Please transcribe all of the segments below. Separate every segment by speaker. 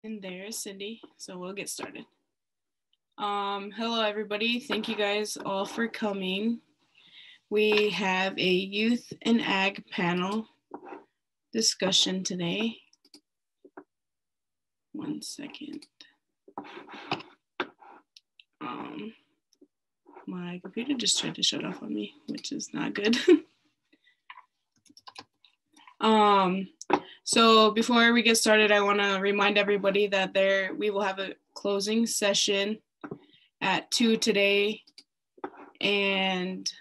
Speaker 1: And there's Cindy, so we'll get started. Hello everybody, thank you guys all for coming. We have a youth and ag panel discussion today. One second. My computer just tried to shut off on me, which is not good. So before we get started, I want to remind everybody that we will have a closing session at 2 today, and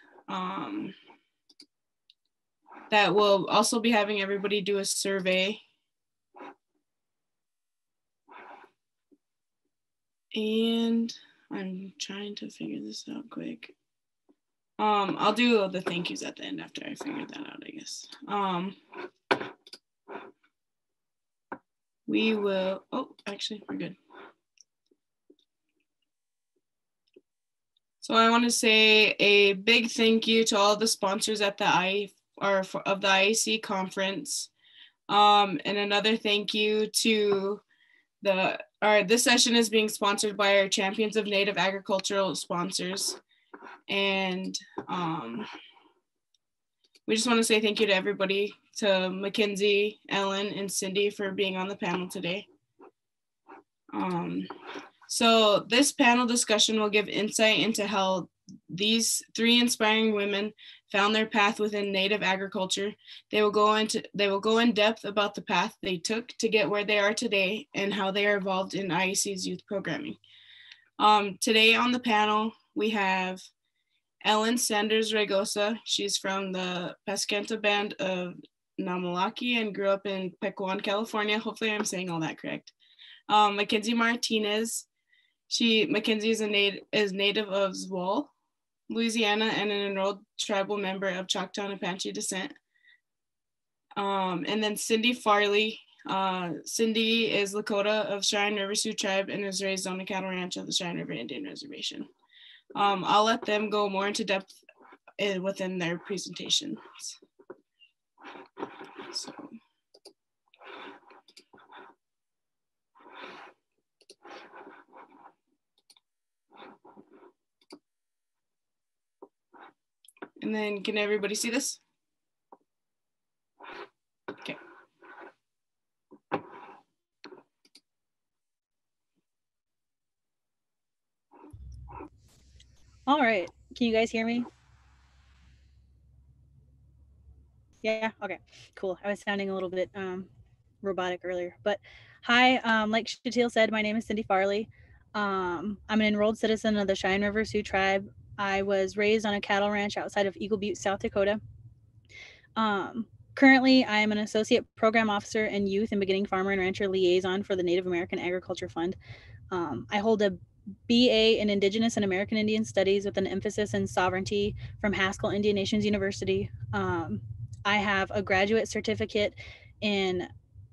Speaker 1: that will also be having everybody do a survey. And I'm trying to figure this out quick. I'll do the thank yous at the end after I figure that out, I guess. We will, actually, we're good. So I want to say a big thank you to all the sponsors at the of the IAC conference. And another thank you to this session is being sponsored by our Champions of Native Agricultural sponsors. And we just want to say thank you to everybody, to Mackenzie, Ellen, and Cindy for being on the panel today. So this panel discussion will give insight into how these 3 inspiring women found their path within Native agriculture. They will go in depth about the path they took to get where they are today and how they are involved in IAC's youth programming. Today on the panel, we have Ellen Sanders Regosa. She's from the Pascanta Band of Namalaki and grew up in Pequan, California. Hopefully I'm saying all that correct. Mackenzie Martinez. Mackenzie is native of Zwall, Louisiana, and an enrolled tribal member of Choctaw and Apache descent. And then Cindy Farley. Cindy is Lakota of Cheyenne River Sioux tribe and was raised on a cattle ranch at the Cheyenne River Indian Reservation. I'll let them go more into depth within their presentations. So. And then can everybody see this? Okay.
Speaker 2: All right, can you guys hear me? Yeah, okay, cool. I was sounding a little bit robotic earlier, but hi, like Shatil said, my name is Cindy Farley. I'm an enrolled citizen of the Cheyenne River Sioux tribe. I was raised on a cattle ranch outside of Eagle Butte, South Dakota. Currently, I am an associate program officer in youth and beginning farmer and rancher liaison for the Native American Agriculture Fund. I hold a BA in Indigenous and American Indian Studies with an emphasis in sovereignty from Haskell Indian Nations University. I have a graduate certificate in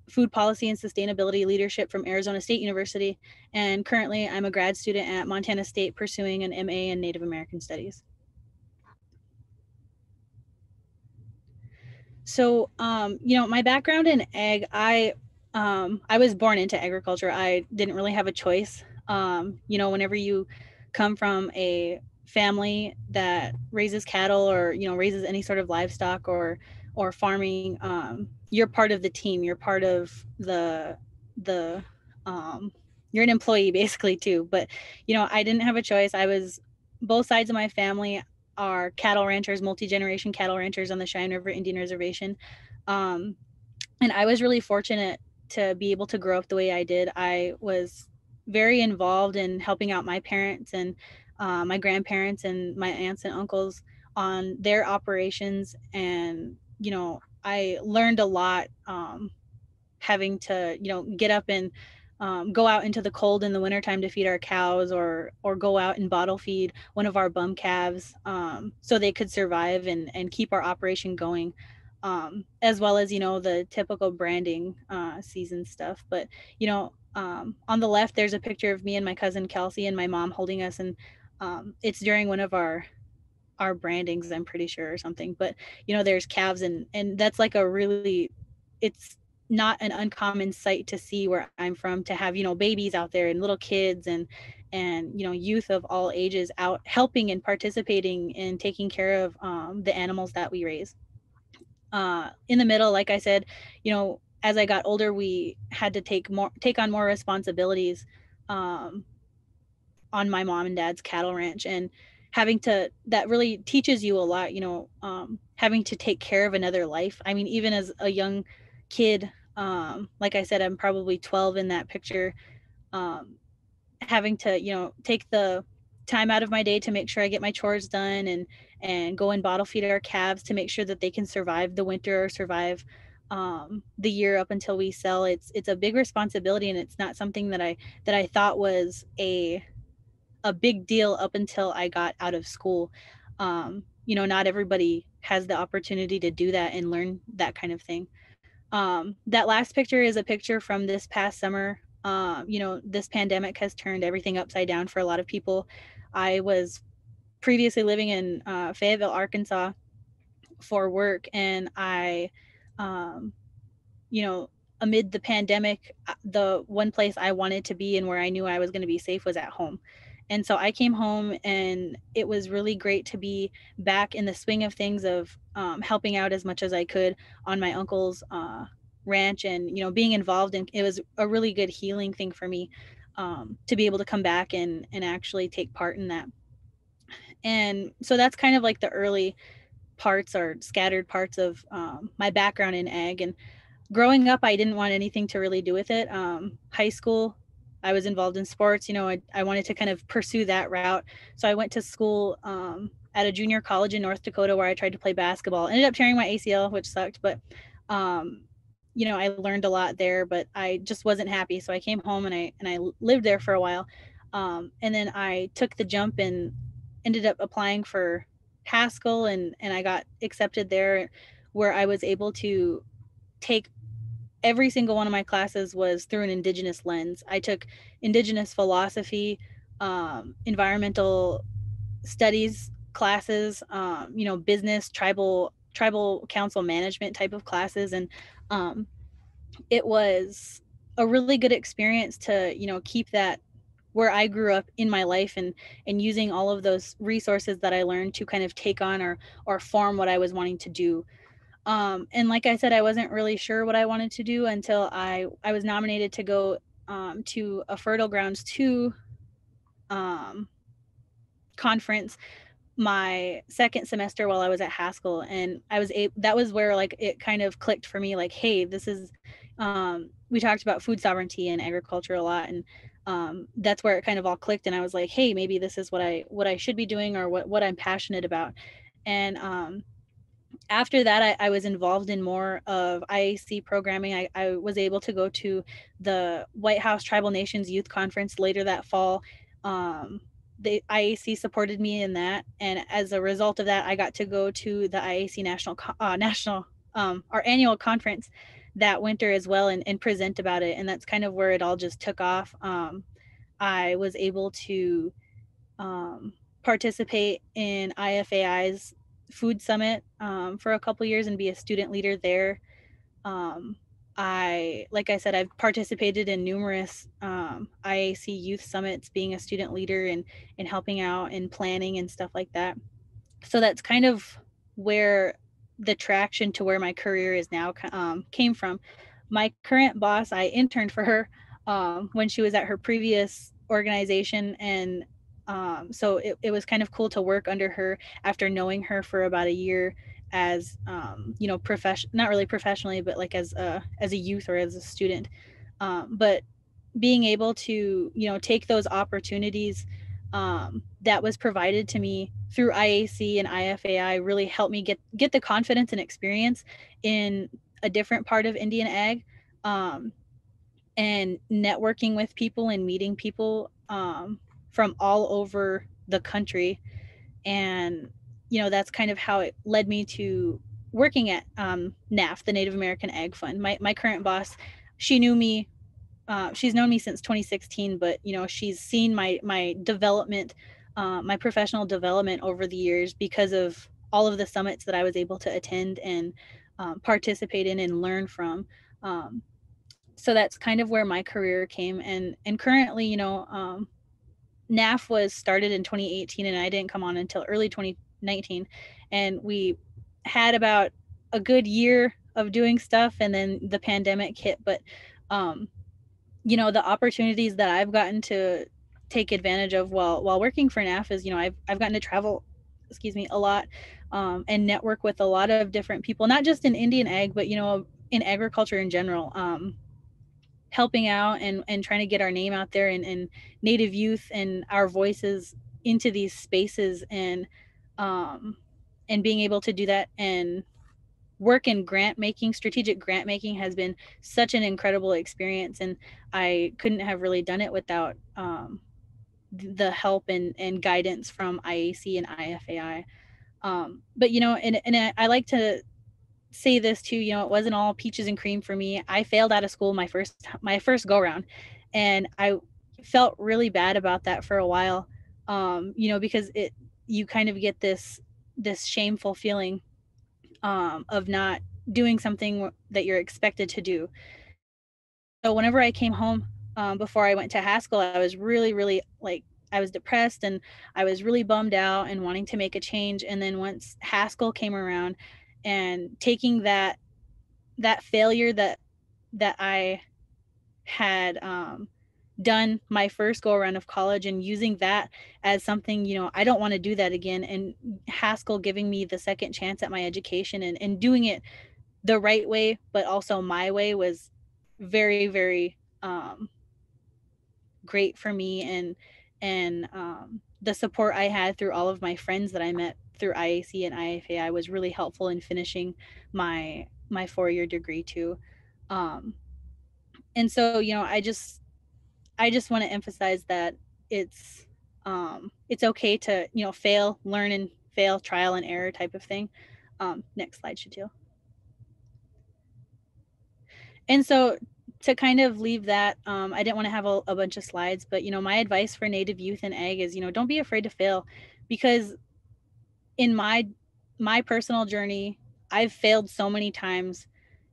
Speaker 2: food policy and sustainability leadership from Arizona State University, and currently I'm a grad student at Montana State pursuing an MA in Native American Studies. So, my background in ag, I was born into agriculture. I didn't really have a choice. Whenever you come from a family that raises cattle or, raises any sort of livestock or farming, you're part of the team. You're part of the you're an employee basically too. But, I didn't have a choice. Both sides of my family are cattle ranchers, multi-generation cattle ranchers on the Cheyenne River Indian Reservation. And I was really fortunate to be able to grow up the way I did. I was very involved in helping out my parents and my grandparents and my aunts and uncles on their operations. And, I learned a lot having to, get up and go out into the cold in the wintertime to feed our cows or go out and bottle feed one of our bum calves so they could survive and keep our operation going, as well as, the typical branding season stuff. But, on the left, there's a picture of me and my cousin Kelsey and my mom holding us. And it's during one of our brandings, I'm pretty sure, or something. But, there's calves and that's like it's not an uncommon sight to see where I'm from, to have, babies out there and little kids and youth of all ages out helping and participating in taking care of the animals that we raise. In the middle, like I said, as I got older, we had to take on more responsibilities um, on my mom and dad's cattle ranch, and that really teaches you a lot, having to take care of another life. I mean, even as a young kid, like I said, I'm probably 12 in that picture, um, having to, take the time out of my day to make sure I get my chores done, and go and bottle feed our calves to make sure that they can survive the winter or survive the year up until we sell. It's a big responsibility, and it's not something that I thought was a big deal up until I got out of school. Not everybody has the opportunity to do that and learn that kind of thing. That last picture is a picture from this past summer. This pandemic has turned everything upside down for a lot of people. I was previously living in Fayetteville, Arkansas for work, and um, you know, amid the pandemic, the one place I wanted to be and where I knew I was going to be safe was at home. And so I came home, and it was really great to be back in the swing of things, of helping out as much as I could on my uncle's ranch, and being involved in it was a really good healing thing for me, to be able to come back and actually take part in that. And so that's kind of like the early parts or scattered parts of my background in ag. And growing up, I didn't want anything to really do with it. High school, I was involved in sports. I wanted to kind of pursue that route. So I went to school at a junior college in North Dakota, where I tried to play basketball. Ended up tearing my ACL, which sucked, but I learned a lot there, but I just wasn't happy. So I came home, and I lived there for a while. And then I took the jump and ended up applying for Haskell, and I got accepted there, where I was able to take every single one of my classes was through an Indigenous lens. I took Indigenous philosophy, environmental studies classes, business, tribal council management type of classes, and um, it was a really good experience to keep that where I grew up in my life, and using all of those resources that I learned to kind of take on or form what I was wanting to do. And like I said, I wasn't really sure what I wanted to do until I was nominated to go to a Fertile Grounds 2 um, conference my second semester while I was at Haskell, and that was where like it kind of clicked for me, like, hey, this is we talked about food sovereignty and agriculture a lot, and that's where it kind of all clicked, and I was like, hey, maybe this is what I should be doing, or what I'm passionate about. And after that, I was involved in more of IAC programming. I was able to go to the White House Tribal Nations Youth Conference later that fall. The IAC supported me in that, and as a result of that, I got to go to the IAC national our annual conference that winter as well, and present about it. And that's kind of where it all just took off. I was able to participate in IFAI's food summit for a couple years and be a student leader there. Like I said, I've participated in numerous IAC youth summits, being a student leader and helping out and planning and stuff like that. So that's kind of where the traction to where my career is now came from. My current boss, I interned for her when she was at her previous organization, and so it was kind of cool to work under her after knowing her for about a year, as not really professionally, but like as a youth or as a student. But being able to take those opportunities that was provided to me through IAC and IFAI really helped me get the confidence and experience in a different part of Indian ag, and networking with people and meeting people from all over the country. And that's kind of how it led me to working at NAF, the Native American Ag Fund. My current boss, she knew me. She's known me since 2016, but she's seen my development, my professional development over the years, because of all of the summits that I was able to attend and participate in and learn from. So that's kind of where my career came. And currently, NAF was started in 2018 and I didn't come on until early 2019. And we had about a good year of doing stuff and then the pandemic hit. But, the opportunities that I've gotten to take advantage of while working for NAF is, I've gotten to travel, a lot, and network with a lot of different people, not just in Indian ag, but, in agriculture in general. Helping out and trying to get our name out there and Native youth and our voices into these spaces and being able to do that and work in strategic grant making has been such an incredible experience. And I couldn't have really done it without the help and guidance from IAC and IFAI. But, and I like to say this too, it wasn't all peaches and cream for me. I failed out of school my first go round, and I felt really bad about that for a while. Because you kind of get this shameful feeling of not doing something that you're expected to do. So whenever I came home, before I went to Haskell, I was really, really I was depressed and I was really bummed out and wanting to make a change. And then once Haskell came around and taking that failure that I had done my first go around of college and using that as something, I don't want to do that again. And Haskell giving me the second chance at my education and doing it the right way, but also my way, was very, very great for me. And the support I had through all of my friends that I met through IAC and IFAI was really helpful in finishing my 4-year degree too. And so, I just want to emphasize that it's okay to, fail, learn and fail, trial and error type of thing. Next slide, Shatil. And so to kind of leave that, I didn't want to have a bunch of slides, but, my advice for Native youth and ag is, don't be afraid to fail, because in my personal journey, I've failed so many times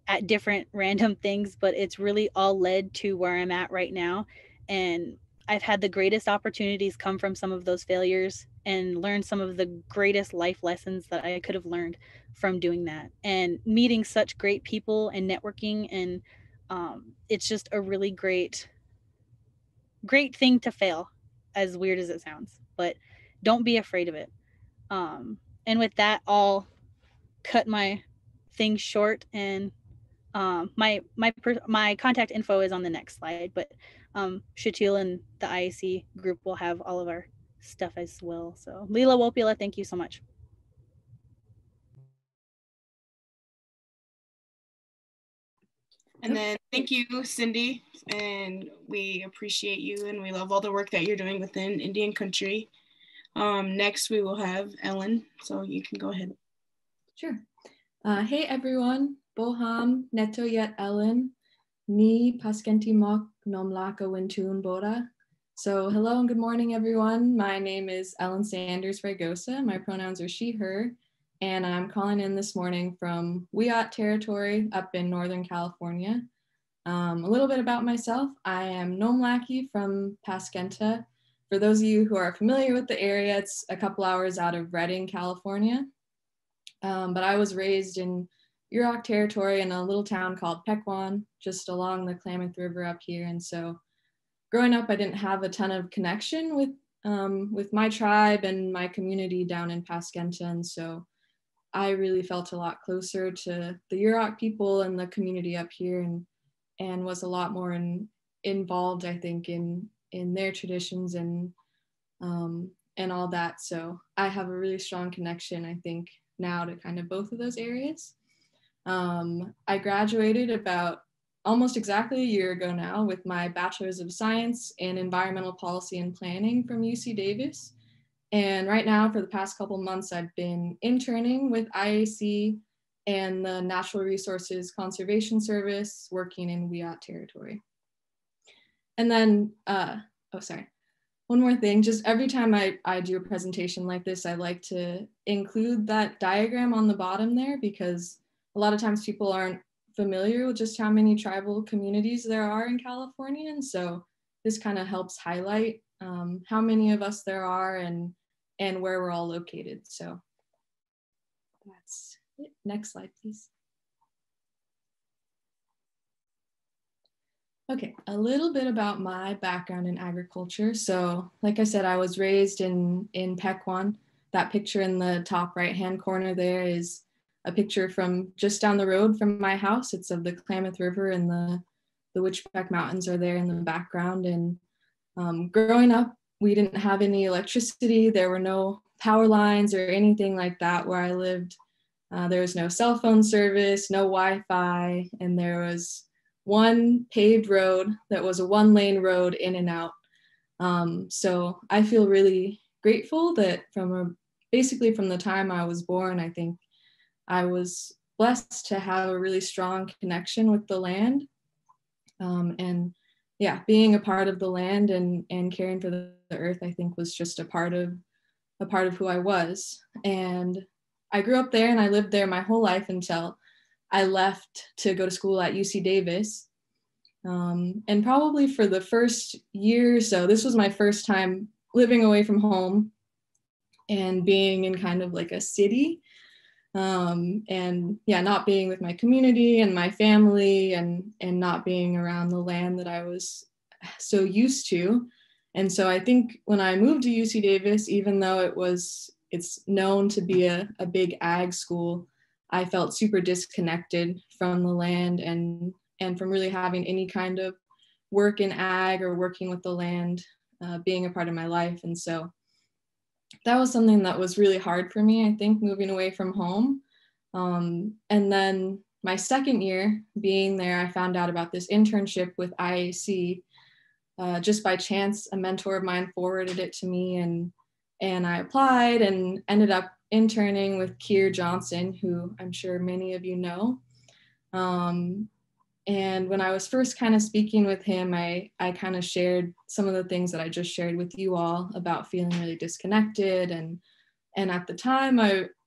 Speaker 2: at different random things, but it's really all led to where I'm at right now. And I've had the greatest opportunities come from some of those failures and learned some of the greatest life lessons that I could have learned from doing that and meeting such great people and networking. And it's just a really great thing to fail, as weird as it sounds, but don't be afraid of it. And with that, I'll cut my thing short, and my contact info is on the next slide, but Shatil and the IAC group will have all of our stuff as well. So Leela Wopila, thank you so much.
Speaker 1: And then thank you, Cindy, and we appreciate you and we love all the work that you're doing within Indian country. Next, we will have Ellen, so you can go ahead.
Speaker 3: Sure. Hey, everyone. Boham neto yet Ellen, ni paskenti mok nomlaka wintun bora. So hello and good morning, everyone. My name is Ellen Sanders Fragosa. My pronouns are she, her, and I'm calling in this morning from Iac territory up in Northern California. A little bit about myself. I am Nomlaki from Paskenta. For those of you who are familiar with the area, it's a couple hours out of Redding, California. But I was raised in Iac territory in a little town called Pequon, just along the Klamath River up here. And so growing up, I didn't have a ton of connection with my tribe and my community down in Paskenta. And so I really felt a lot closer to the Iac people and the community up here, and was a lot more involved, I think, in their traditions and all that. So I have a really strong connection, I think, now to kind of both of those areas. I graduated about almost exactly a year ago now with my Bachelor's of Science in Environmental Policy and Planning from UC Davis. And right now, for the past couple months, I've been interning with IAC and the Natural Resources Conservation Service, working in Iac territory. And then, one more thing, just every time I do a presentation like this, I like to include that diagram on the bottom there, because a lot of times people aren't familiar with just how many tribal communities there are in California. And so this kind of helps highlight how many of us there are and where we're all located. So that's it. Next slide, please. Okay, a little bit about my background in agriculture. So like I said, I was raised in Pequon. That picture in the top right-hand corner there is a picture from just down the road from my house. It's of the Klamath River, and the Witchback Mountains are there in the background. And growing up, we didn't have any electricity. There were no power lines or anything like that where I lived. There was no cell phone service, no Wi-Fi, and there was one paved road that was a one-lane road in and out. So I feel really grateful that basically from the time I was born, I think I was blessed to have a really strong connection with the land. And yeah, being a part of the land and caring for the earth, I think was just a part of who I was. And I grew up there and I lived there my whole life until I left to go to school at UC Davis. And probably for the first year or so, this was my first time living away from home and being in kind of like a city. And yeah, not being with my community and my family and not being around the land that I was so used to. And so I think when I moved to UC Davis, even though it's known to be a big ag school, I felt super disconnected from the land and from really having any kind of work in ag or working with the land being a part of my life. And so that was something that was really hard for me, I think, moving away from home. And then my second year being there, I found out about this internship with IAC. Just by chance, a mentor of mine forwarded it to me, and I applied and ended up interning with Keir Johnson, who I'm sure many of you know. And when I was first kind of speaking with him, I kind of shared some of the things that I just shared with you all about feeling really disconnected. And at the time,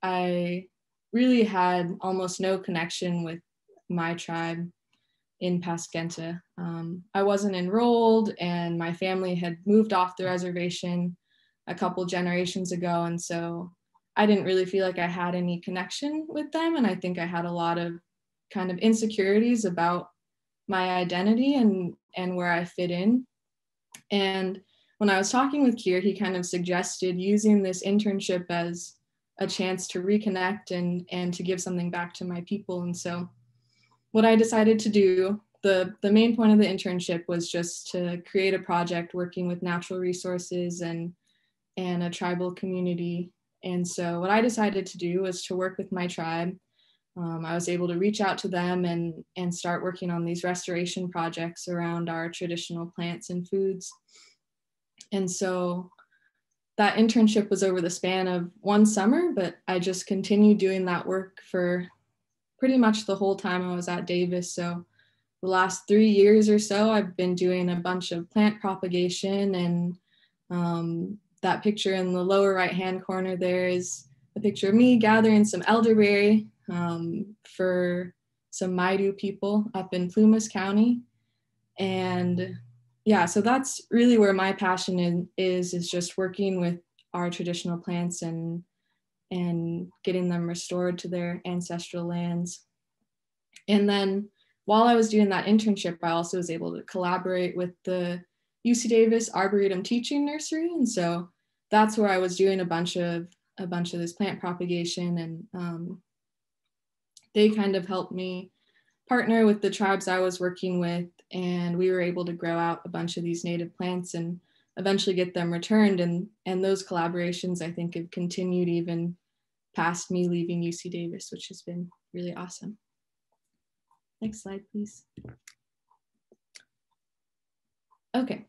Speaker 3: I really had almost no connection with my tribe in Paskenta. I wasn't enrolled, and my family had moved off the reservation a couple generations ago. And so I didn't really feel like I had any connection with them. And I think I had a lot of kind of insecurities about my identity and where I fit in. And when I was talking with Keir, he kind of suggested using this internship as a chance to reconnect and to give something back to my people. And so what I decided to do, the main point of the internship was just to create a project working with natural resources and a tribal community. And so what I decided to do was to work with my tribe. I was able to reach out to them and start working on these restoration projects around our traditional plants and foods. And so that internship was over the span of one summer, but I just continued doing that work for pretty much the whole time I was at Davis. So the last 3 years or so, I've been doing a bunch of plant propagation. And that picture in the lower right-hand corner there is a picture of me gathering some elderberry for some Maidu people up in Plumas County. And yeah, so that's really where my passion is just working with our traditional plants and getting them restored to their ancestral lands. And then while I was doing that internship, I also was able to collaborate with the UC Davis Arboretum Teaching Nursery. And so that's where I was doing a bunch of this plant propagation, and they kind of helped me partner with the tribes I was working with, and we were able to grow out a bunch of these native plants and eventually get them returned. And those collaborations, I think, have continued even past me leaving UC Davis, which has been really awesome. Next slide, please. Okay,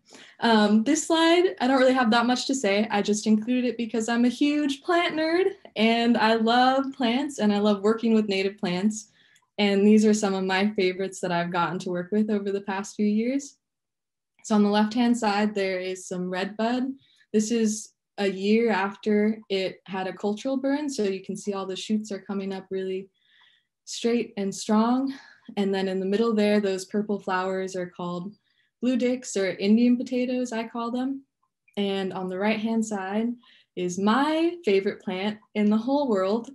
Speaker 3: this slide, I don't really have that much to say. I just included it because I'm a huge plant nerd and I love plants and I love working with native plants. And these are some of my favorites that I've gotten to work with over the past few years. So on the left-hand side, there is some redbud. This is a year after it had a cultural burn. So you can see all the shoots are coming up really straight and strong. And then in the middle there, those purple flowers are called blue dicks, or Indian potatoes, I call them. And on the right-hand side is my favorite plant in the whole world.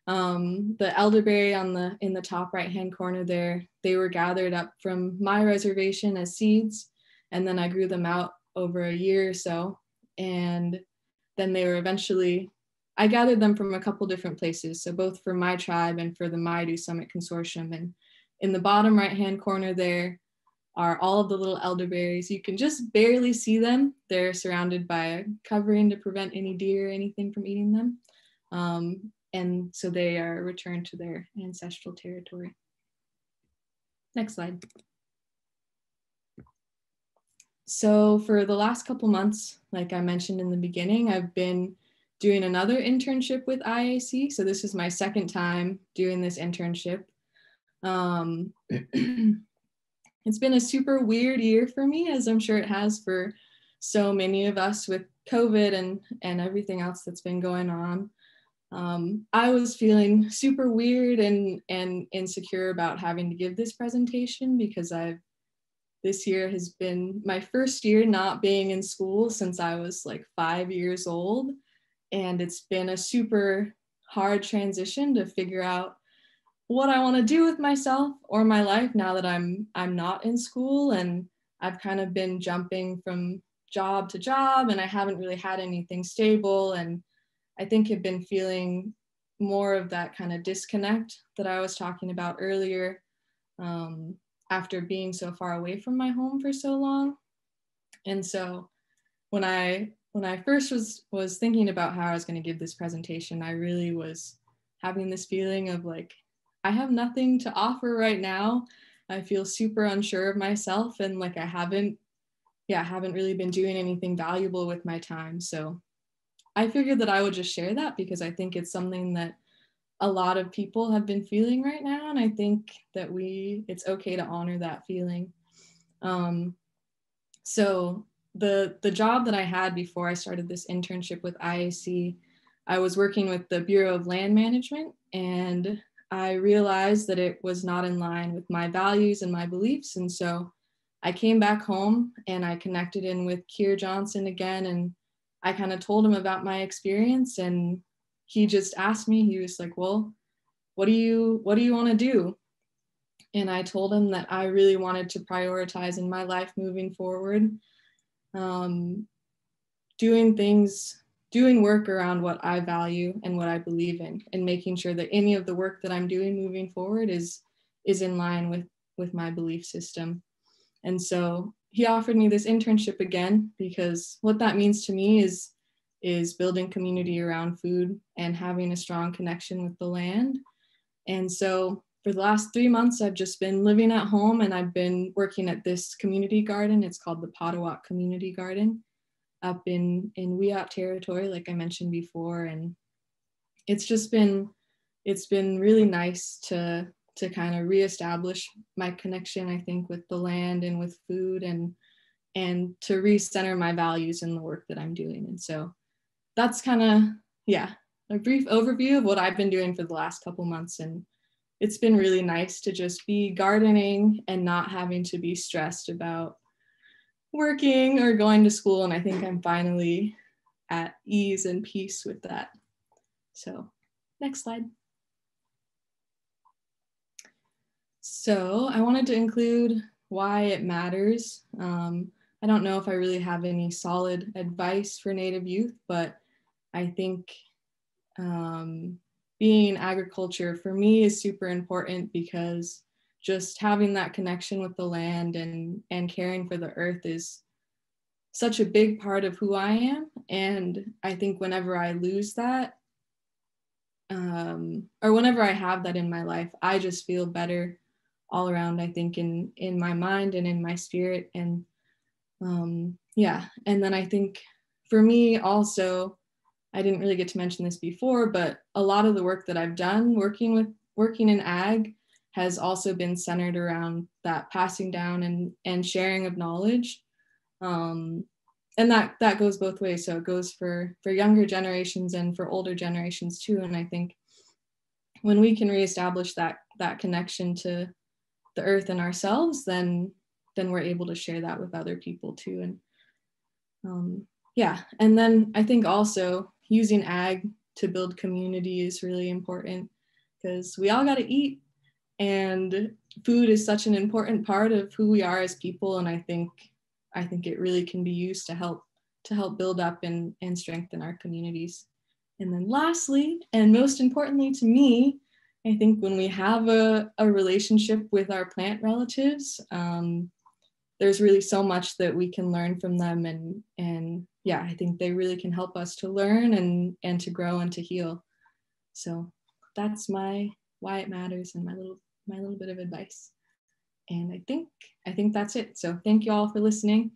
Speaker 3: The elderberry in the top right-hand corner there, they were gathered up from my reservation as seeds, and then I grew them out over a year or so. And then they were eventually, I gathered them from a couple different places, so both for my tribe and for the Maidu Summit Consortium. And in the bottom right-hand corner there are all of the little elderberries. You can just barely see them. They're surrounded by a covering to prevent any deer or anything from eating them. And so they are returned to their ancestral territory. Next slide. So for the last couple months, like I mentioned in the beginning, I've been doing another internship with IAC. So this is my second time doing this internship. It's been a super weird year for me, as I'm sure it has for so many of us with COVID and everything else that's been going on. I was feeling super weird and insecure about having to give this presentation because this year has been my first year not being in school since I was like 5 years old. And it's been a super hard transition to figure out what I want to do with myself or my life now that I'm not in school. And I've kind of been jumping from job to job, and I haven't really had anything stable. And I think I've been feeling more of that kind of disconnect that I was talking about earlier, after being so far away from my home for so long. And so when I first was thinking about how I was going to give this presentation, I really was having this feeling of like, I have nothing to offer right now. I feel super unsure of myself, and like I haven't really been doing anything valuable with my time. So I figured that I would just share that because I think it's something that a lot of people have been feeling right now, and I think that it's okay to honor that feeling. So the job that I had before I started this internship with IAC, I was working with the Bureau of Land Management, and I realized that it was not in line with my values and my beliefs. And so I came back home and I connected in with Keir Johnson again, and I kind of told him about my experience, and he just asked me, he was like, well, what do you want to do? And I told him that I really wanted to prioritize in my life moving forward, doing work around what I value and what I believe in, and making sure that any of the work that I'm doing moving forward is in line with my belief system. And so he offered me this internship again, because what that means to me is building community around food and having a strong connection with the land. And so for the last 3 months, I've just been living at home, and I've been working at this community garden. It's called the Potawatomi Community Garden up in Iac territory, like I mentioned before. And it's been really nice to kind of reestablish my connection, I think, with the land and with food, and to recenter my values in the work that I'm doing. And so that's kind of, a brief overview of what I've been doing for the last couple months. And it's been really nice to just be gardening and not having to be stressed about working or going to school. And I think I'm finally at ease and peace with that. So next slide. So I wanted to include why it matters. I don't know if I really have any solid advice for Native youth, but I think being in agriculture for me is super important, because just having that connection with the land and caring for the earth is such a big part of who I am. And I think whenever I lose that, or whenever I have that in my life, I just feel better all around, I think, in my mind and in my spirit. And and then I think for me also, I didn't really get to mention this before, but a lot of the work that I've done working in ag has also been centered around that passing down and sharing of knowledge. And that goes both ways. So it goes for younger generations and for older generations too. And I think when we can reestablish that connection to the earth and ourselves, then we're able to share that with other people too. And yeah, and then I think also using ag to build community is really important, because we all got to eat, and food is such an important part of who we are as people. And I think it really can be used to help build up and strengthen our communities. And then lastly, and most importantly to me, I think when we have a relationship with our plant relatives, there's really so much that we can learn from them. And yeah, I think they really can help us to learn and to grow and to heal. So that's why it matters, and my little bit of advice. And I think that's it. So thank you all for listening.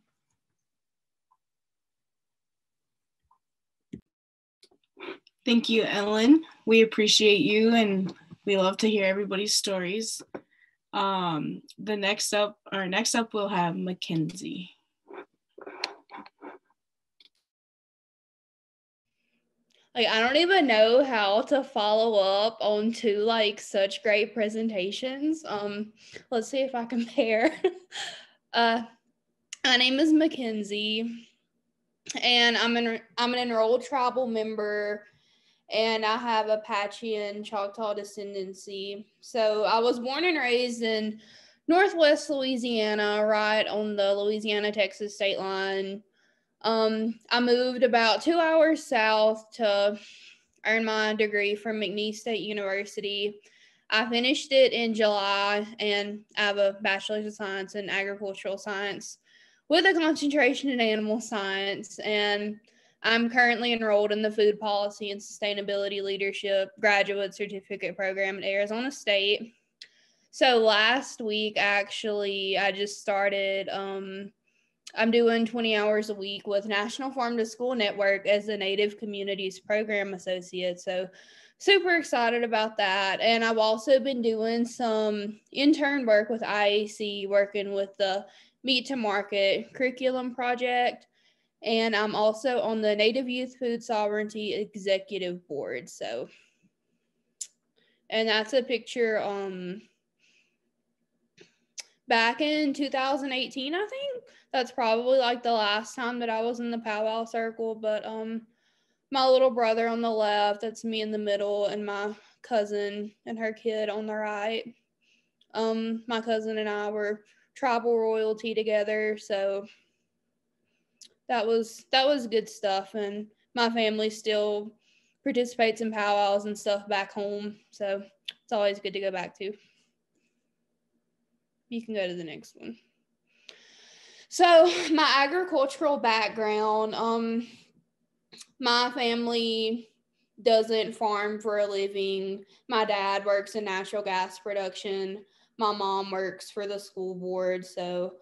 Speaker 1: Thank you, Ellen. We appreciate you, and we love to hear everybody's stories. Next up, we'll have Mackenzie.
Speaker 4: Like, I don't even know how to follow up on two like such great presentations. Let's see if I compare. My name is Mackenzie, and I'm an enrolled tribal member, and I have Apache and Choctaw descendancy. So I was born and raised in Northwest Louisiana, right on the Louisiana-Texas state line. I moved about 2 hours south to earn my degree from McNeese State University. I finished it in July, and I have a bachelor's of science in agricultural science with a concentration in animal science. And I'm currently enrolled in the Food Policy and Sustainability Leadership Graduate Certificate Program at Arizona State. So last week, actually, I just started, I'm doing 20 hours a week with National Farm to School Network as the Native Communities Program Associate. So super excited about that. And I've also been doing some intern work with IAC, working with the Meat to Market curriculum project. And I'm also on the Native Youth Food Sovereignty Executive Board. So, and that's a picture back in 2018, I think. That's probably like the last time that I was in the powwow circle. But my little brother on the left, that's me in the middle, and my cousin and her kid on the right. My cousin and I were tribal royalty together, so that was good stuff. And my family still participates in powwows and stuff back home, so it's always good to go back to. You can go to the next one. So my agricultural background, my family doesn't farm for a living. My dad works in natural gas production. My mom works for the school board, so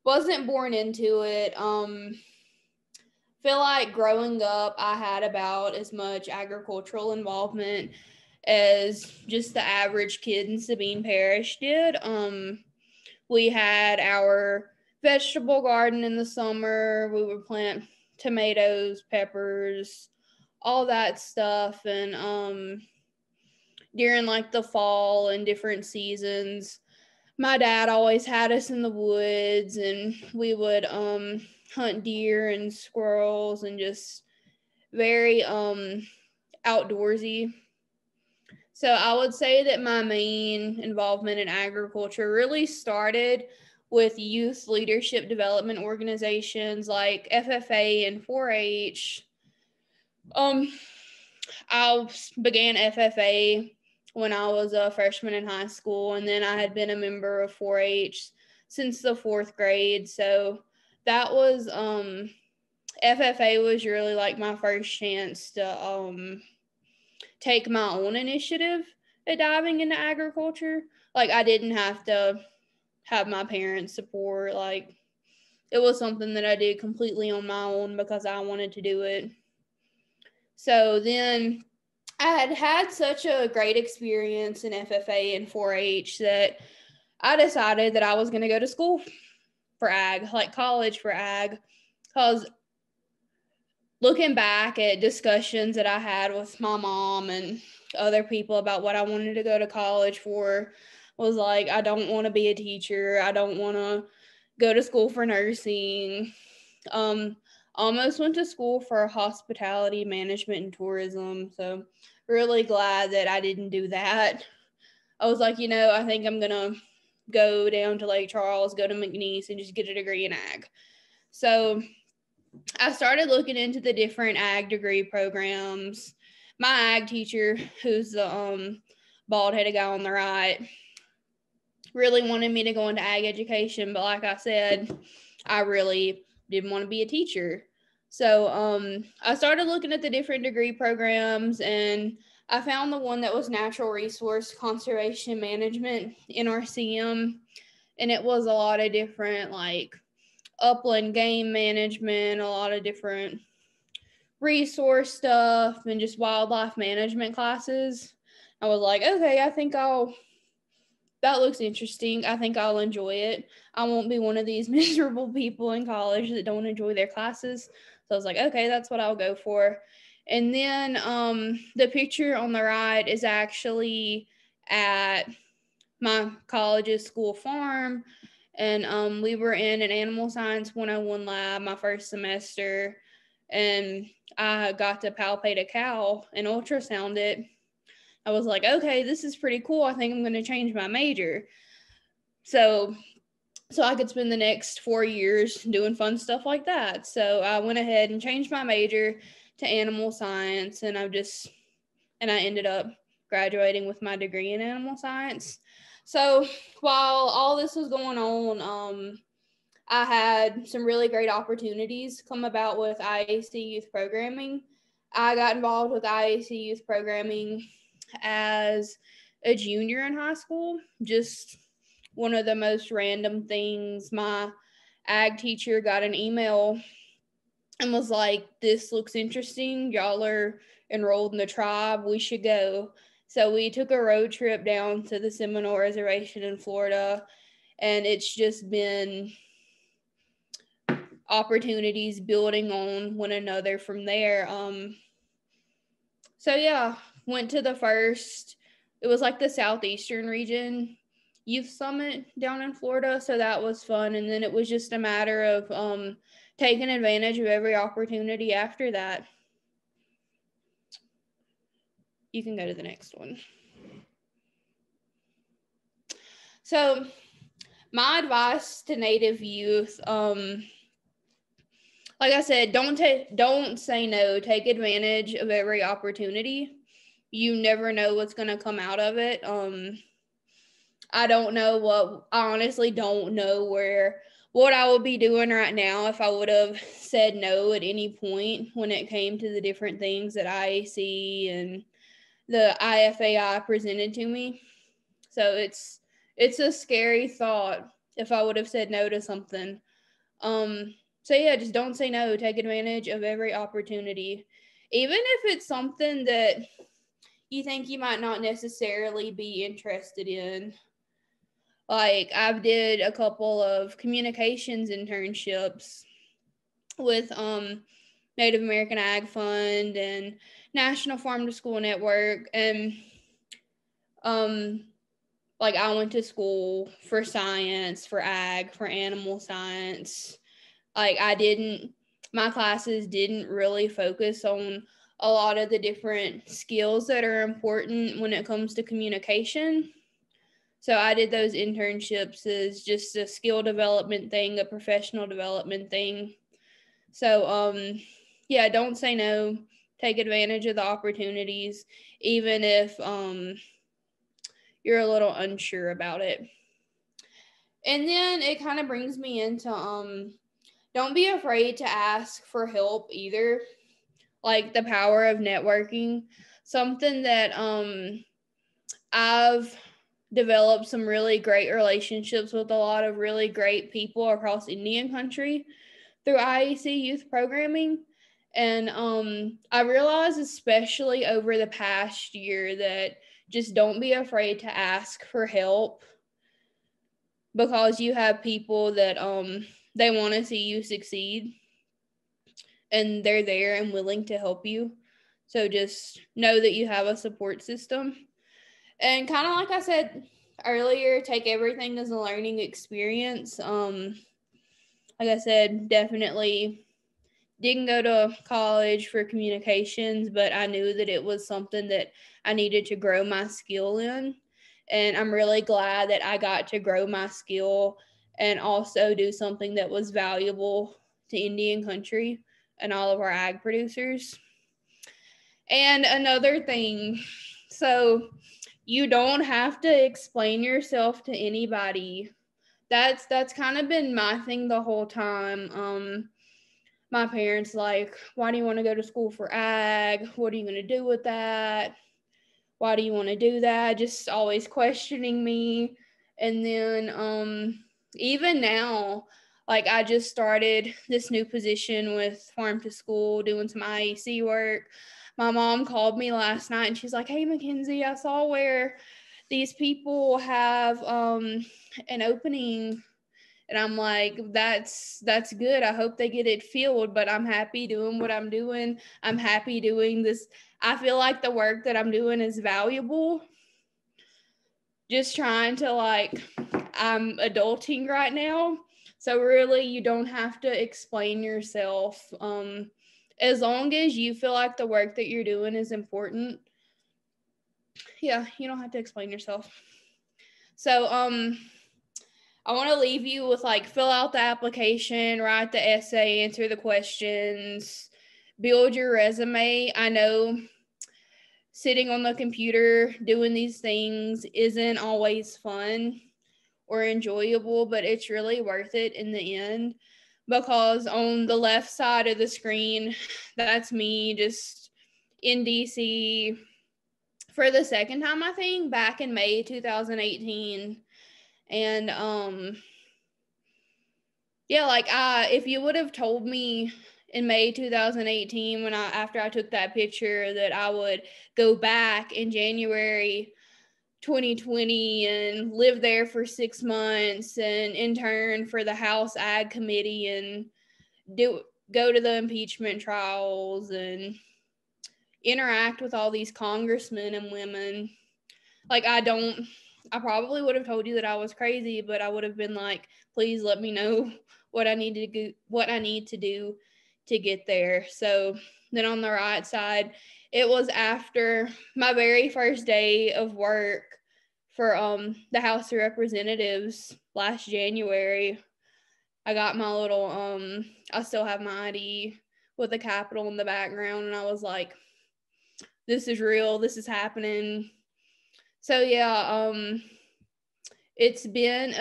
Speaker 4: wasn't born into it. Feel like growing up, I had about as much agricultural involvement as just the average kid in Sabine Parish did. We had our vegetable garden in the summer. We would plant tomatoes, peppers, all that stuff. And during like the fall and different seasons, my dad always had us in the woods, and we would hunt deer and squirrels, and just very outdoorsy. So I would say that my main involvement in agriculture really started with youth leadership development organizations like FFA and 4-H. I began FFA when I was a freshman in high school, and then I had been a member of 4-H since the 4th grade. So that was FFA was really like my first chance to take my own initiative at diving into agriculture. Like, I didn't have to have my parents' support. Like, it was something that I did completely on my own because I wanted to do it. So then I had such a great experience in FFA and 4-H that I decided that I was going to go to school for ag, like college for ag, because looking back at discussions that I had with my mom and other people about what I wanted to go to college for, was like, I don't want to be a teacher. I don't want to go to school for nursing. Almost went to school for hospitality management and tourism. So really glad that I didn't do that. I was like, I think I'm going to go down to Lake Charles, go to McNeese, and just get a degree in ag. So I started looking into the different ag degree programs. My ag teacher, who's the bald-headed guy on the right, really wanted me to go into ag education, but like I said, I really didn't want to be a teacher. So I started looking at the different degree programs, and I found the one that was Natural Resource Conservation Management, NRCM, and it was a lot of different, like, upland game management, a lot of different resource stuff, and just wildlife management classes. I was like, okay, that looks interesting. I think I'll enjoy it. I won't be one of these miserable people in college that don't enjoy their classes. So I was like, okay, that's what I'll go for. And then the picture on the right is actually at my college's school farm. And we were in an animal science 101 lab my first semester. And I got to palpate a cow and ultrasound it. I was like, okay, this is pretty cool. I think I'm going to change my major. So I could spend the next 4 years doing fun stuff like that. So I went ahead and changed my major to animal science, and I ended up graduating with my degree in animal science. So while all this was going on, I had some really great opportunities come about with Iac Youth Programming. I got involved with Iac Youth Programming as a junior in high school. Just one of the most random things. My ag teacher got an email and was like, this looks interesting. Y'all are enrolled in the tribe. We should go. So we took a road trip down to the Seminole Reservation in Florida, and it's just been opportunities building on one another from there. So yeah, went to the first, it was like the Southeastern Region Youth Summit down in Florida. So that was fun. And then it was just a matter of taking advantage of every opportunity after that. You can go to the next one. So my advice to Native youth, like I said, don't say no. Take advantage of every opportunity. You never know what's going to come out of it. I honestly don't know what I would be doing right now if I would have said no at any point when it came to the different things that IAC and the IFAI presented to me. So it's a scary thought if I would have said no to something. So yeah, just don't say no. Take advantage of every opportunity. Even if it's something that you think you might not necessarily be interested in. Like, I did a couple of communications internships with Native American Ag Fund and National Farm to School Network, and like, I went to school for science, for ag, for animal science. Like, my classes didn't really focus on a lot of the different skills that are important when it comes to communication. So I did those internships as just a skill development thing, a professional development thing. So, yeah, don't say no. Take advantage of the opportunities, even if you're a little unsure about it. And then it kind of brings me into don't be afraid to ask for help either. Like, the power of networking. Something that I've developed some really great relationships with a lot of really great people across Indian country through IAC Youth Programming. And I realized, especially over the past year, that just don't be afraid to ask for help, because you have people that they want to see you succeed, and they're there and willing to help you. So just know that you have a support system. And kind of like I said earlier, take everything as a learning experience. Like I said, definitely didn't go to college for communications, but I knew that it was something that I needed to grow my skill in. And I'm really glad that I got to grow my skill and also do something that was valuable to Indian country and all of our ag producers. And another thing, so you don't have to explain yourself to anybody. That's kind of been my thing the whole time. My parents like, why do you want to go to school for ag? What are you going to do with that? Why do you want to do that? Just always questioning me. And then even now, like I just started this new position with Farm to School, doing some IAC work. My mom called me last night and she's like, hey, Mackenzie, I saw where these people have an opening. And I'm like, that's good. I hope they get it filled, but I'm happy doing what I'm doing. I'm happy doing this. I feel like the work that I'm doing is valuable. Just trying to I'm adulting right now. So really you don't have to explain yourself. As long as you feel like the work that you're doing is important, yeah, you don't have to explain yourself. So, I want to leave you with fill out the application, write the essay, answer the questions, build your resume. I know sitting on the computer doing these things isn't always fun or enjoyable, but it's really worth it in the end, because on the left side of the screen, that's me just in DC for the second time, I think, back in May 2018. And if you would have told me in May 2018 after I took that picture that I would go back in January 2020 and live there for 6 months and intern for the House Ag Committee and go to the impeachment trials and interact with all these congressmen and women, I probably would have told you that I was crazy, but I would have been like, please let me know what I need to do to get there. So then on the right side, it was after my very first day of work for the House of Representatives last January. I got my little I still have my ID with the Capitol in the background, and I was like, this is real, this is happening. So yeah, it's been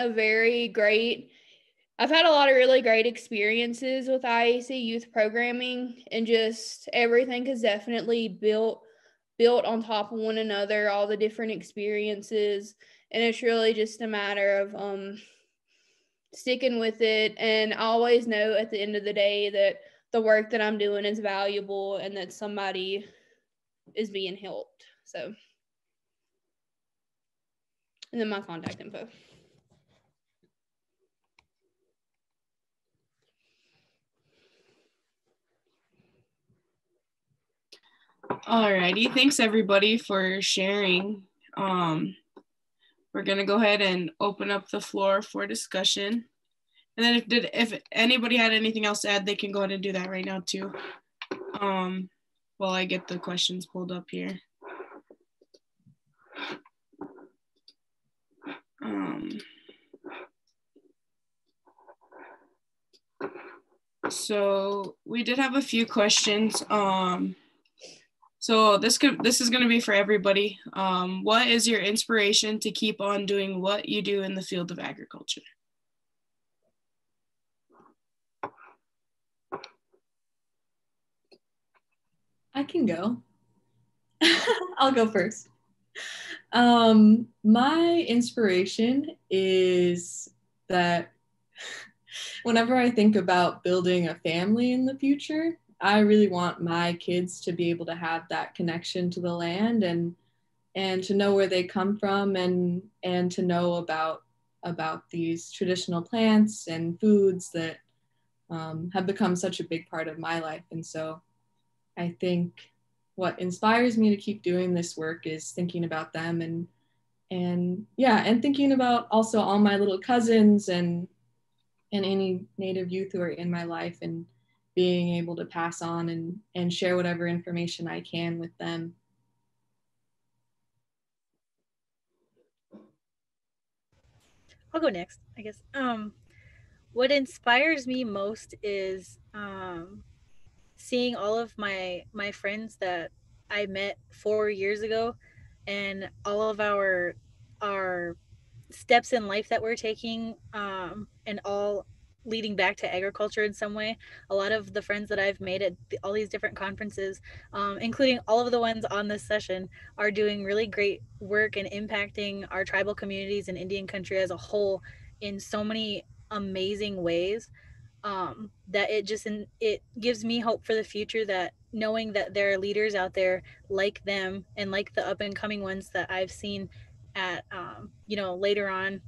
Speaker 4: I've had a lot of really great experiences with IAC Youth Programming, and just everything is definitely built on top of one another, all the different experiences, and it's really just a matter of sticking with it. And I always know at the end of the day that the work that I'm doing is valuable and that somebody is being helped. So, and then my contact info.
Speaker 1: Alrighty, thanks everybody for sharing. We're gonna go ahead and open up the floor for discussion. And then if anybody had anything else to add, they can go ahead and do that right now too. While I get the questions pulled up here. So we did have a few questions. So this is going to be for everybody. What is your inspiration to keep on doing what you do in the field of agriculture?
Speaker 3: I can go. I'll go first. My inspiration is that whenever I think about building a family in the future, I really want my kids to be able to have that connection to the land and to know where they come from and to know about these traditional plants and foods that have become such a big part of my life. And so I think what inspires me to keep doing this work is thinking about them and yeah, and thinking about also all my little cousins and any Native youth who are in my life, and being able to pass on and share whatever information I can with them.
Speaker 2: I'll go next, I guess. What inspires me most is seeing all of my friends that I met 4 years ago, and all of our steps in life that we're taking, and all leading back to agriculture in some way. A lot of the friends that I've made at all these different conferences, including all of the ones on this session, are doing really great work and impacting our tribal communities and Indian country as a whole in so many amazing ways, that it gives me hope for the future, that knowing that there are leaders out there like them and like the up and coming ones that I've seen at later on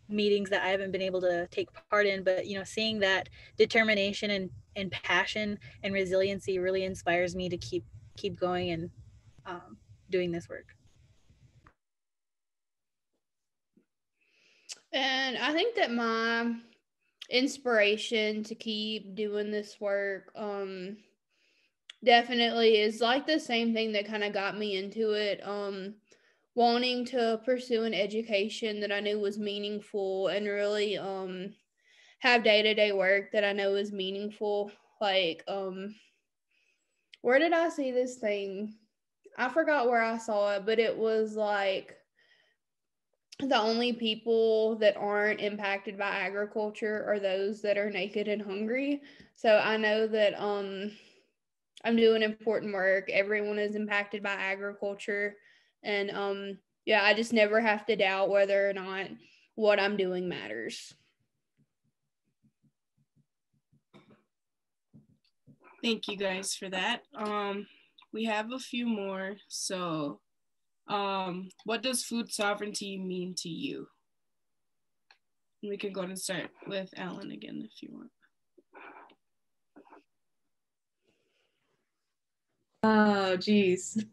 Speaker 2: meetings that I haven't been able to take part in, but seeing that determination and passion and resiliency really inspires me to keep going and doing this work.
Speaker 4: And I think that my inspiration to keep doing this work definitely is like the same thing that kind of got me into it, wanting to pursue an education that I knew was meaningful and really have day-to-day work that I know is meaningful. Like where did I see this thing? I forgot where I saw it, but it was like the only people that aren't impacted by agriculture are those that are naked and hungry. So I know that I'm doing important work. Everyone is impacted by agriculture, and yeah, I just never have to doubt whether or not what I'm doing matters.
Speaker 1: Thank you guys for that. We have a few more. So what does food sovereignty mean to you? And we can go and start with Alan again if you want.
Speaker 3: Oh, geez.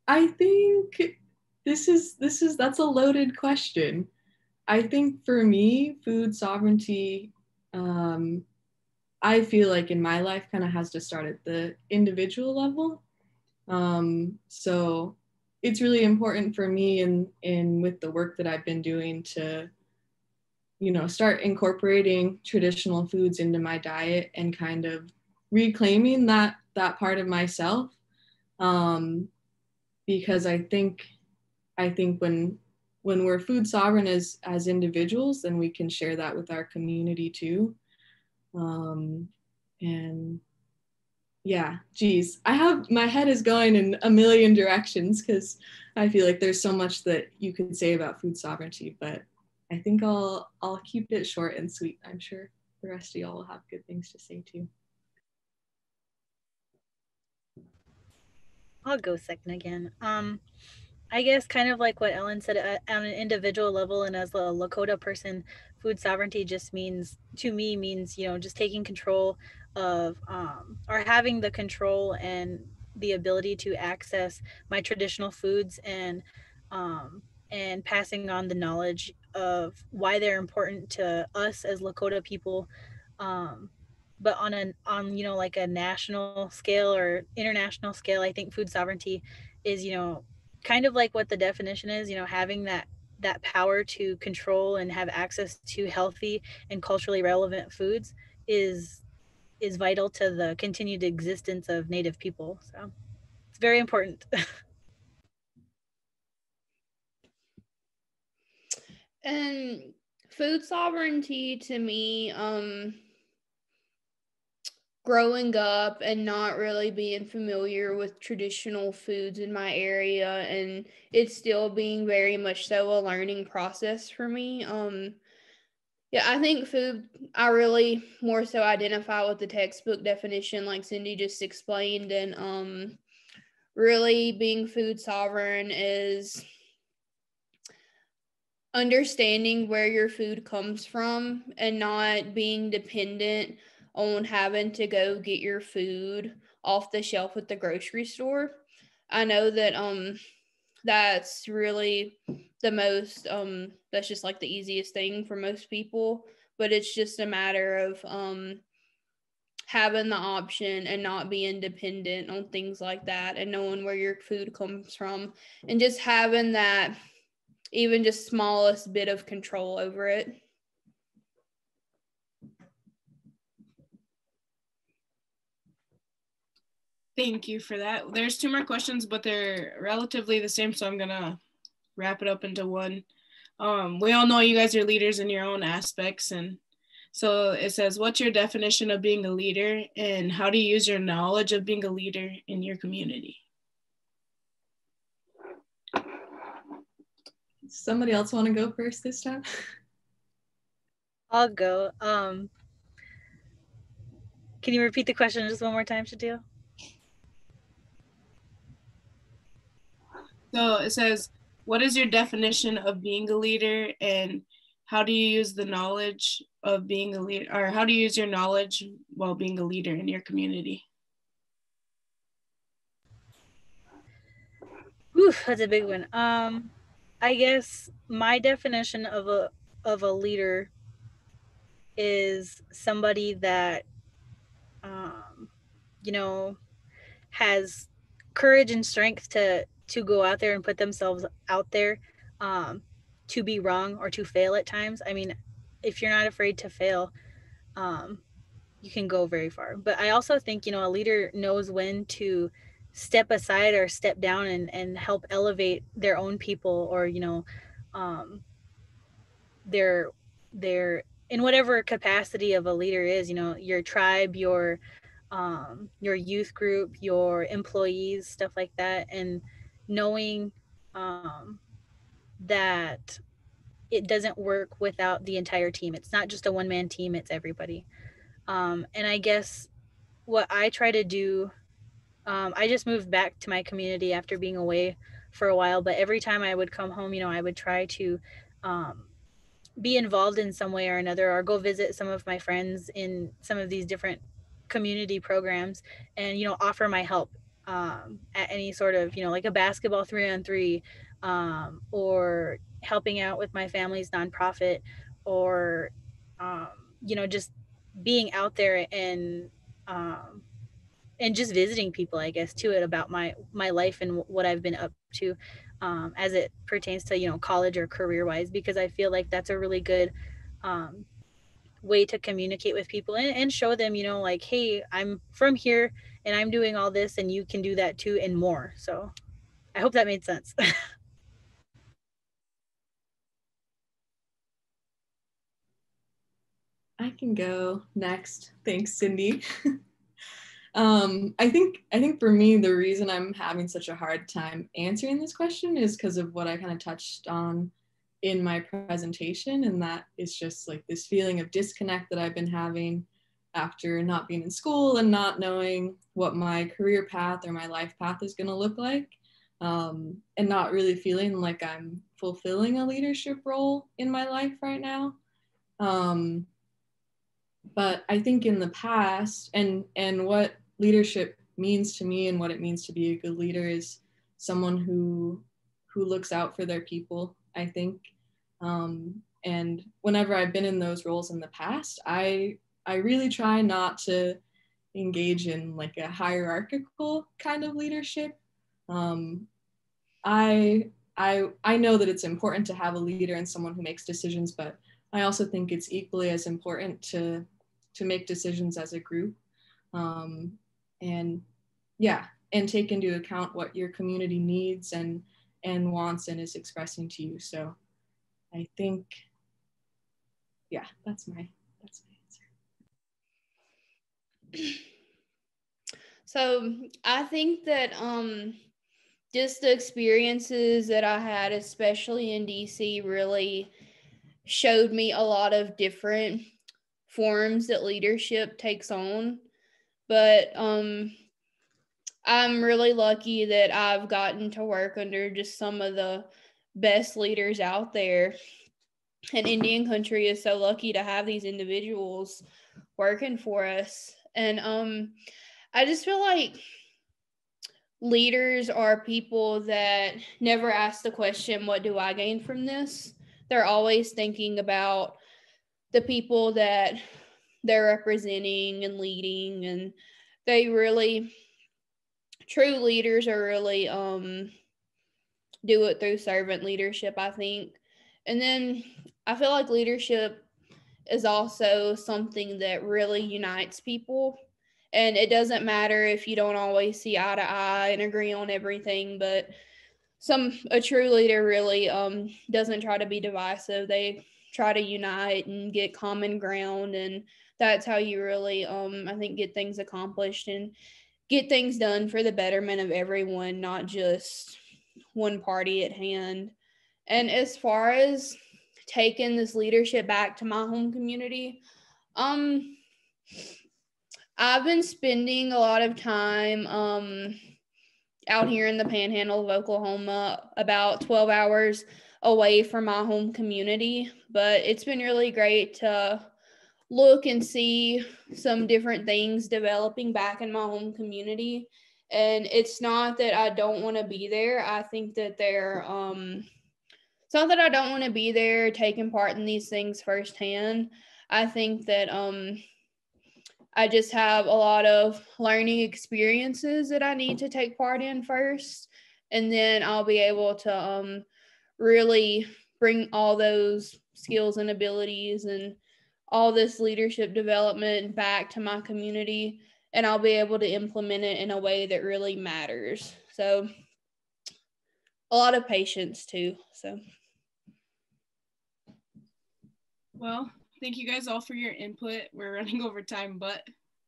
Speaker 3: I think that's a loaded question. I think for me, food sovereignty, I feel like in my life kind of has to start at the individual level. So it's really important for me in with the work that I've been doing to, start incorporating traditional foods into my diet and kind of reclaiming that part of myself. Because I think when we're food sovereign as individuals, then we can share that with our community too. And yeah, geez, my head is going in a million directions because I feel like there's so much that you could say about food sovereignty, but I think I'll keep it short and sweet. I'm sure the rest of y'all will have good things to say too.
Speaker 2: I'll go second again. I guess kind of like what Ellen said, on an individual level and as a Lakota person, food sovereignty just means, to me, just taking control of, or having the control and the ability to access my traditional foods, and passing on the knowledge of why they're important to us as Lakota people. But on like a national scale or international scale, I think food sovereignty is, kind of like what the definition is, having that power to control and have access to healthy and culturally relevant foods is vital to the continued existence of Native people. So it's very important.
Speaker 4: And food sovereignty to me, growing up and not really being familiar with traditional foods in my area, and it's still being very much so a learning process for me. Yeah, I think I really more so identify with the textbook definition like Cindy just explained, and really being food sovereign is understanding where your food comes from and not being dependent on having to go get your food off the shelf at the grocery store. I know that that's really the most that's just like the easiest thing for most people, but it's just a matter of having the option and not being dependent on things like that, and knowing where your food comes from, and just having that even just smallest bit of control over it.
Speaker 1: Thank you for that. There's 2 more questions, but they're relatively the same, so I'm gonna wrap it up into one. We all know you guys are leaders in your own aspects, and so it says, what's your definition of being a leader, and how do you use your knowledge of being a leader in your community?
Speaker 3: Somebody else want to go first this time?
Speaker 2: I'll go. Can you repeat the question just one more time, Shatil?
Speaker 1: So it says, what is your definition of being a leader, and how do you use the knowledge of being a leader, or how do you use your knowledge while being a leader in your community?
Speaker 2: Oof, that's a big one. I guess my definition of a leader is somebody that you know, has courage and strength to go out there and put themselves out there, to be wrong or to fail at times. I mean, if you're not afraid to fail, you can go very far. But I also think, a leader knows when to step aside or step down and help elevate their own people, or, their in whatever capacity of a leader is, your tribe, your youth group, your employees, stuff like that, and knowing that it doesn't work without the entire team. It's not just a one-man team, it's everybody. And I guess what I try to do, I just moved back to my community after being away for a while, but every time I would come home, I would try to be involved in some way or another, or go visit some of my friends in some of these different community programs, and offer my help at any sort of, like a basketball 3-on-3, or helping out with my family's nonprofit, or just being out there and just visiting people, I guess, to it about my life and what I've been up to, as it pertains to, college or career wise, because I feel like that's a really good way to communicate with people and show them, like, hey, I'm from here and I'm doing all this, and you can do that too and more. So I hope that made sense.
Speaker 3: I can go next. Thanks, Cindy. I think for me, the reason I'm having such a hard time answering this question is because of what I kind of touched on in my presentation, and that is just like this feeling of disconnect that I've been having after not being in school and not knowing what my career path or my life path is going to look like, and not really feeling like I'm fulfilling a leadership role in my life right now. But I think in the past, and what leadership means to me and what it means to be a good leader is someone who looks out for their people, I think. And whenever I've been in those roles in the past, I really try not to engage in like a hierarchical kind of leadership. I know that it's important to have a leader and someone who makes decisions, but I also think it's equally as important to make decisions as a group, and take into account what your community needs and wants and is expressing to you. So I think, that's my answer.
Speaker 4: So I think that just the experiences that I had, especially in DC, really showed me a lot of different forms that leadership takes on. But I'm really lucky that I've gotten to work under just some of the best leaders out there. And Indian country is so lucky to have these individuals working for us. And I just feel like leaders are people that never ask the question, what do I gain from this? They're always thinking about the people that they're representing and leading, and they really, true leaders are really do it through servant leadership, I think. And then I feel like leadership is also something that really unites people. And it doesn't matter if you don't always see eye to eye and agree on everything, but a true leader really doesn't try to be divisive. They try to unite and get common ground, and that's how you really I think get things accomplished and get things done for the betterment of everyone, not just one party at hand. And as far as taking this leadership back to my home community, I've been spending a lot of time out here in the panhandle of Oklahoma, about 12 hours away from my home community. But it's been really great to look and see some different things developing back in my home community. And it's not that I don't want to be there. I think that it's not that I don't want to be there taking part in these things firsthand. I think that I just have a lot of learning experiences that I need to take part in first, and then I'll be able to really bring all those skills and abilities and all this leadership development back to my community, and I'll be able to implement it in a way that really matters. So a lot of patience too. So.
Speaker 1: Well, thank you guys all for your input. We're running over time, but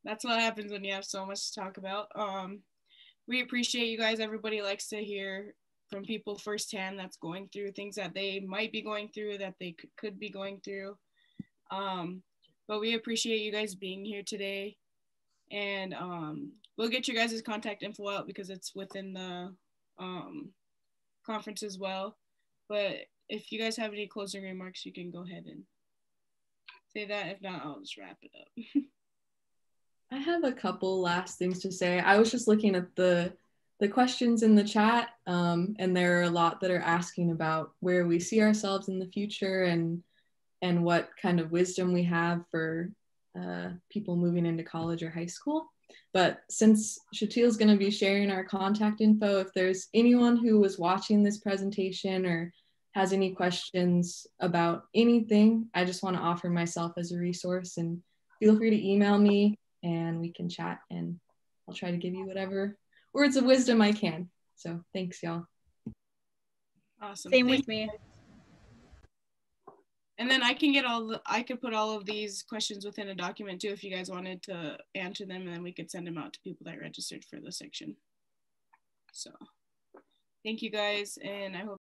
Speaker 1: that's what happens when you have so much to talk about. We appreciate you guys. Everybody likes to hear from people firsthand that's going through things that they might be going through, that they could be going through. But we appreciate you guys being here today. And we'll get you guys' contact info out because it's within the conference as well. But if you guys have any closing remarks, you can go ahead and say that. If not, I'll just wrap it up.
Speaker 3: I have a couple last things to say. I was just looking at the questions in the chat, and there are a lot that are asking about where we see ourselves in the future and what kind of wisdom we have for people moving into college or high school. But since Shatil is going to be sharing our contact info, if there's anyone who was watching this presentation or has any questions about anything, I just want to offer myself as a resource, and feel free to email me and we can chat, and I'll try to give you whatever words of wisdom I can. So thanks, y'all.
Speaker 1: Awesome.
Speaker 2: Same with me.
Speaker 1: And then I could put all of these questions within a document too if you guys wanted to answer them, and then we could send them out to people that registered for the section. So thank you guys, and I hope